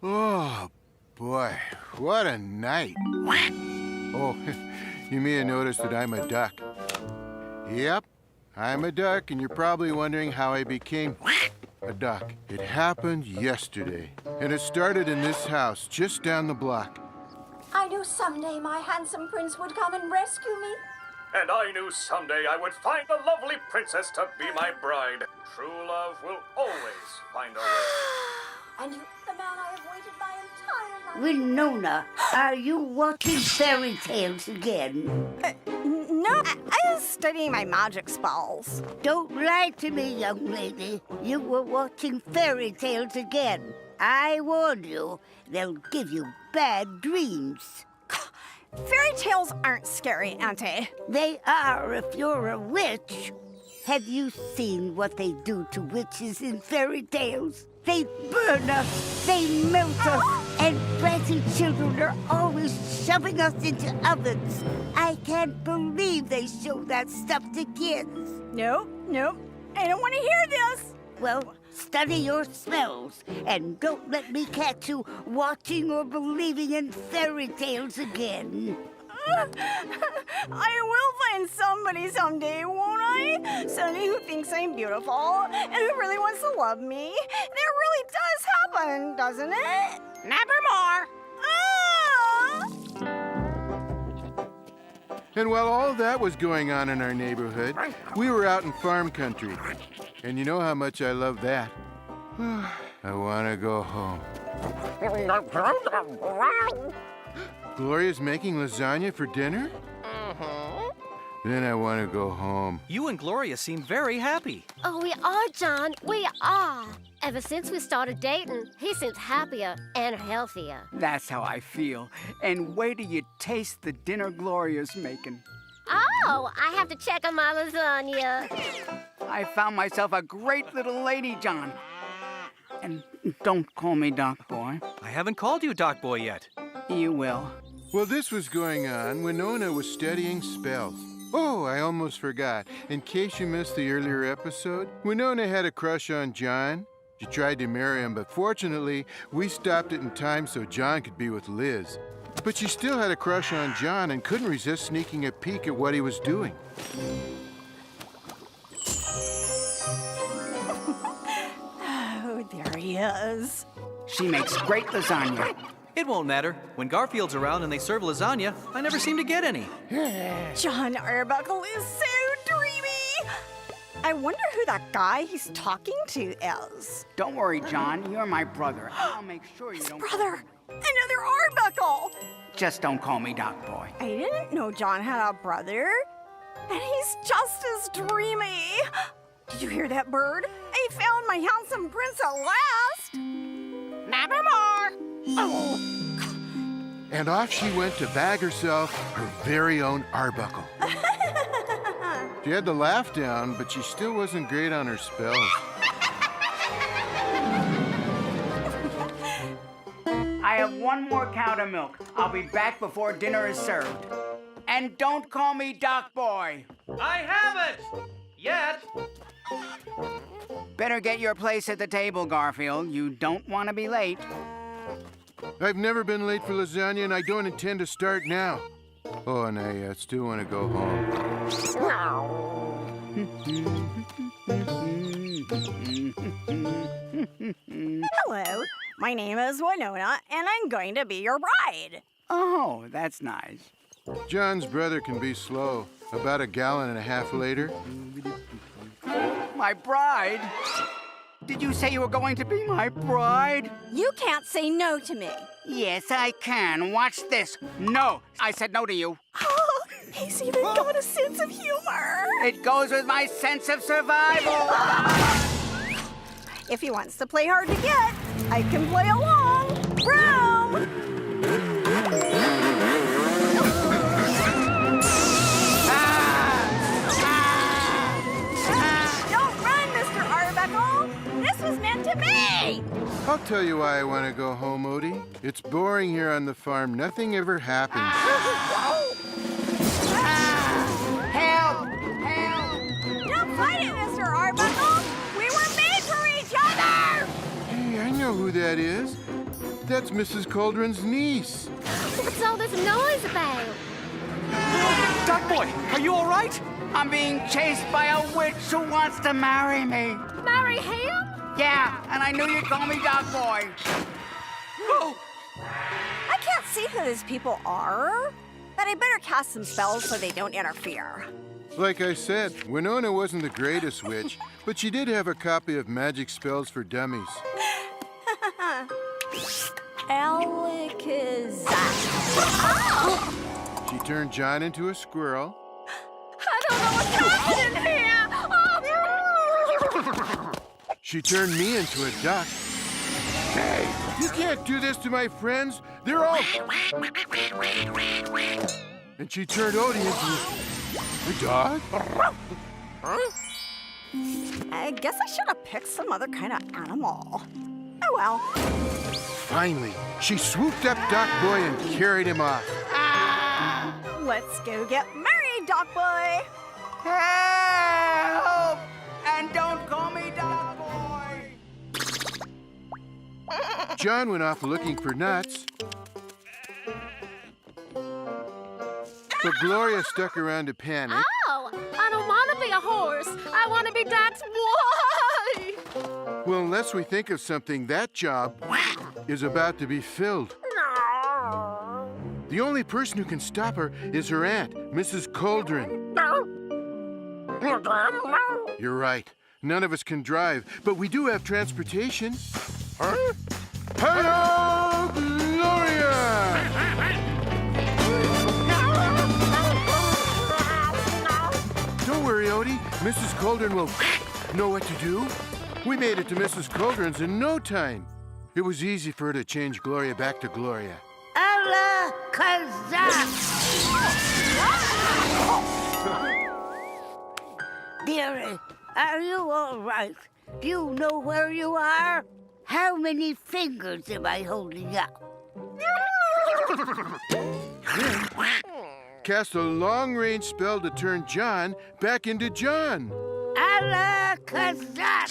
Oh, boy, what a night. Oh, you may have noticed that I'm a duck. Yep, I'm a duck, and you're probably wondering how I became a duck. It happened yesterday, and it started in this house just down the block. I knew someday my handsome prince would come and rescue me. And I knew someday I would find a lovely princess to be my bride. True love will always find a way. And you, the man I have waited my entire life. Winona, are you watching fairy tales again? No, I was studying my magic spells. Don't lie to me, young lady. You were watching fairy tales again. I warn you, they'll give you bad dreams. Fairy tales aren't scary, Auntie. They are if you're a witch. Have you seen what they do to witches in fairy tales? They burn us, they melt us, and pretty children are always shoving us into ovens. I can't believe they show that stuff to kids. Nope, I don't want to hear this. Well, study your smells, and don't let me catch you watching or believing in fairy tales again. I will find somebody someday, won't I? Somebody who thinks I'm beautiful and who really wants to love me. That really does happen, doesn't it? Nevermore. And while all that was going on in our neighborhood, we were out in farm country. And you know how much I love that. I want to go home. Gloria's making lasagna for dinner? Then I want to go home. You and Gloria seem very happy. Oh, we are, John. We are. Ever since we started dating, he seems happier and healthier. That's how I feel. And wait till you taste the dinner Gloria's making. Oh, I have to check on my lasagna. I found myself a great little lady, John. And don't call me Doc Boy. I haven't called you Doc Boy yet. You will. While this was going on, Winona was studying spells. Oh, I almost forgot. In case you missed the earlier episode, Winona had a crush on John. She tried to marry him, but fortunately, we stopped it in time so John could be with Liz. But she still had a crush on John and couldn't resist sneaking a peek at what he was doing. Oh, there he is. She makes great lasagna. It won't matter. When Garfield's around and they serve lasagna, I never seem to get any. John Arbuckle is so dreamy. I wonder who that guy he's talking to is. Don't worry, John. You're my brother. I'll make sure you don't... Brother, another Arbuckle. Just don't call me Doc Boy. I didn't know John had a brother. And he's just as dreamy. Did you hear that bird? I found my handsome prince at last. Nevermore. Oh. And off she went to bag herself her very own Arbuckle. She had the laugh down, but she still wasn't great on her spells. I have one more cow of milk. I'll be back before dinner is served. And don't call me Doc Boy. I haven't! Yet! Better get your place at the table, Garfield. You don't want to be late. I've never been late for lasagna, and I don't intend to start now. Oh, and I still want to go home. Hello, my name is Winona, and I'm going to be your bride. Oh, that's nice. John's brother can be slow. About a gallon and a half later. My bride? Did you say you were going to be my bride? You can't say no to me. Yes, I can. Watch this. No, I said no to you. Oh, he's even got a sense of humor. It goes with my sense of survival. If he wants to play hard to get, I can play along. Broom! Don't run, Mr. Arbuckle. This was meant to be. I'll tell you why I want to go home, Odie. It's boring here on the farm. Nothing ever happens. Help! Help! Don't fight it, Mr. Arbuckle. We were made for each other. Hey, I know who that is. That's Mrs. Cauldron's niece. What's all this noise about? Duck Boy, are you all right? I'm being chased by a witch who wants to marry me. Marry him? Yeah, and I knew you'd call me Duck Boy. Oh, I can't see who these people are, but I better cast some spells so they don't interfere. Like I said, Winona wasn't the greatest witch, but she did have a copy of Magic Spells for Dummies. Alakazam. She turned John into a squirrel. I don't know what's happening here. She turned me into a duck. Hey, you can't do this to my friends. They're all... And she turned Odie into a dog? I guess I should have picked some other kind of animal. Oh well. Finally, she swooped up Doc Boy and carried him off. Let's go get married, Doc Boy. Help! And don't call me Duck Boy. John went off looking for nuts. But Gloria stuck around to panic. Oh, I don't want to be a horse. I want to be Doc's wife. Well, unless we think of something, that job is about to be filled. The only person who can stop her is her aunt, Mrs. Cauldron. You're right. None of us can drive, but we do have transportation. Huh? Hello, Gloria! Don't worry, Odie. Mrs. Cauldron will know what to do. We made it to Mrs. Cauldron's in no time. It was easy for her to change Gloria back to Gloria. Alakazam! Dearie, are you all right? Do you know where you are? How many fingers am I holding up? Cast a long-range spell to turn John back into John. Alakazam!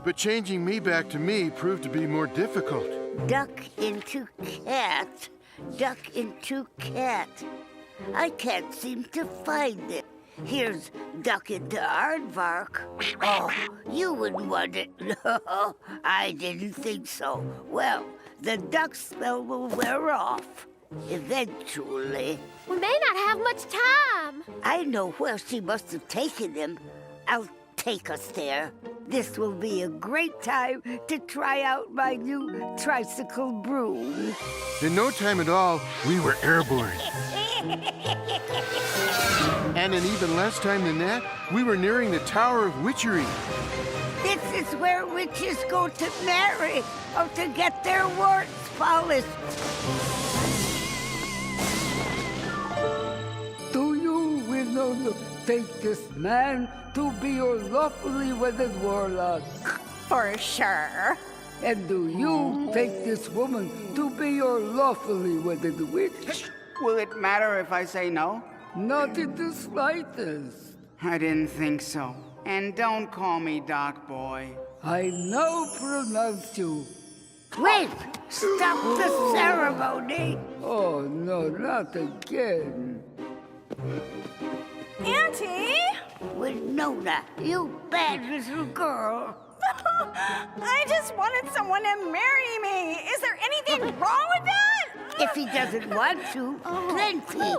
But changing me back to me proved to be more difficult. Duck into cat. Duck into cat. I can't seem to find it. Here's duck into aardvark. Oh, you wouldn't want it. No, I didn't think so. Well, the duck spell will wear off. Eventually. We may not have much time. I know where she must have taken him. I'll take us there. This will be a great time to try out my new tricycle broom. In no time at all, we were airborne. And in even less time than that, we were nearing the Tower of Witchery. This is where witches go to marry or to get their warts polished. Do you, Winona, take this man to be your lawfully wedded warlock? For sure. And do you take this woman to be your lawfully wedded witch? Will it matter if I say no? Not in the slightest. I didn't think so. And don't call me Doc Boy. I now pronounce you. Wait! Stop the ceremony! Oh, no, not again. Auntie? Winona, you bad little girl. I just wanted someone to marry me. Is there anything wrong with that? If he doesn't want to, plenty.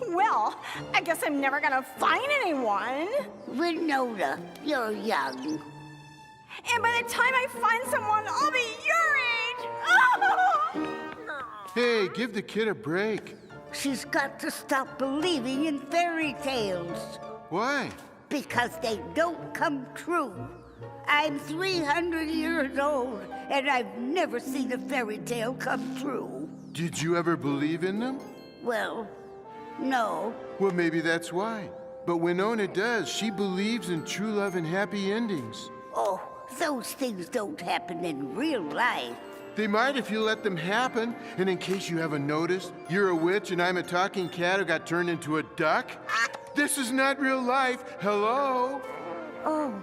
Well, I guess I'm never gonna find anyone. Winona, you're young. And by the time I find someone, I'll be your age. Hey, give the kid a break. She's got to stop believing in fairy tales. Why? Because they don't come true. I'm 300 years old, and I've never seen a fairy tale come true. Did you ever believe in them? Well, no. Well, maybe that's why. But Winona does. She believes in true love and happy endings. Oh, those things don't happen in real life. They might if you let them happen. And in case you haven't noticed, you're a witch and I'm a talking cat who got turned into a duck. This is not real life. Hello? Oh,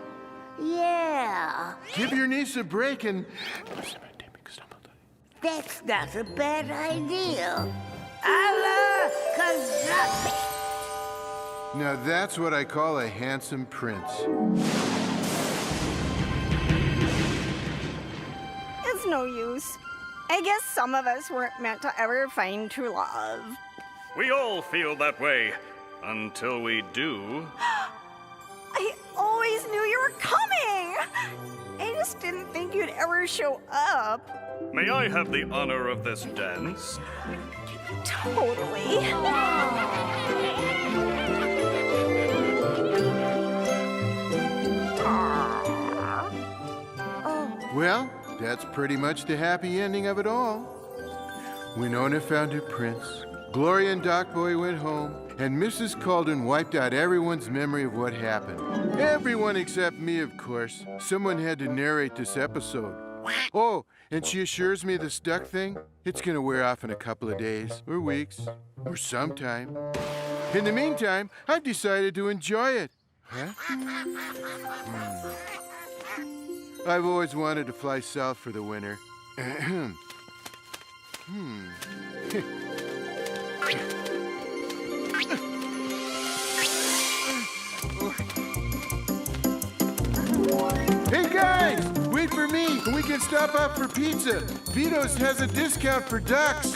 Yeah. Give your niece a break and... That's not a bad idea. Allah, Now that's what I call a handsome prince. It's no use. I guess some of us weren't meant to ever find true love. We all feel that way. Until we do. I always knew you were coming! I just didn't think you'd ever show up. May I have the honor of this dance? Totally. Well, that's pretty much the happy ending of it all. Winona found her prince, Gloria and Doc Boy went home, and Mrs. Calden wiped out everyone's memory of what happened. Everyone except me, of course. Someone had to narrate this episode. Oh, and she assures me the stuck thing, it's gonna wear off in a couple of days, or weeks, or sometime. In the meantime, I've decided to enjoy it. Huh? I've always wanted to fly south for the winter. Hey guys, wait for me. We can stop off for pizza. Vito's has a discount for ducks.